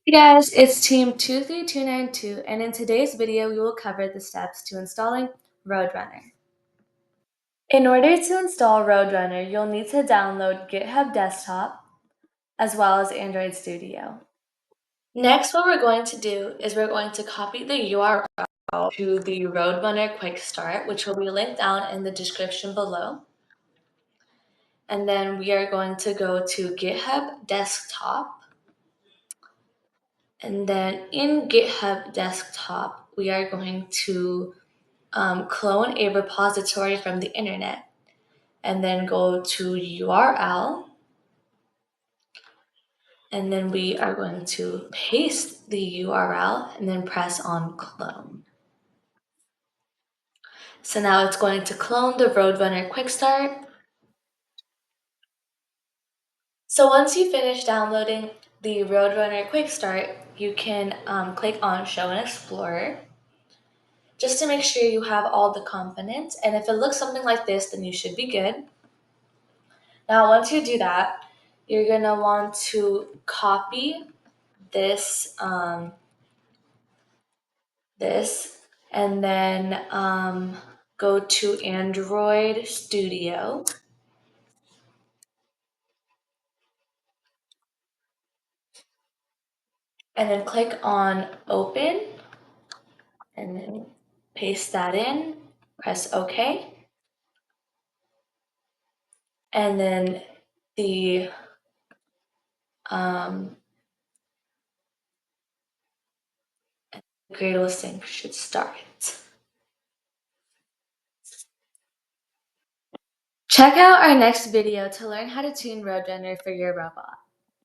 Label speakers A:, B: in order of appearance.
A: Hey guys, it's Team 23292, and in today's video, we will cover the steps to installing Roadrunner. In order to install Roadrunner, you'll need to download GitHub Desktop as well as Android Studio. Next, what we're going to do is we're going to copy the URL to the Roadrunner Quick Start, which will be linked down in the description below. And then we are going to go to GitHub Desktop. And then in GitHub Desktop, we are going to clone a repository from the internet and then go to URL. And then we are going to paste the URL and then press on clone. So now it's going to clone the Roadrunner Quick Start. So once you finish downloading the Roadrunner Quick Start, you can click on Show in Explorer just to make sure you have all the components. And if it looks something like this, then you should be good. Now, once you do that, you're gonna want to copy this, and then go to Android Studio. And then click on Open, and then paste that in, press OK. And then the Gradle sync should start. Check out our next video to learn how to tune Roadrunner for your robot.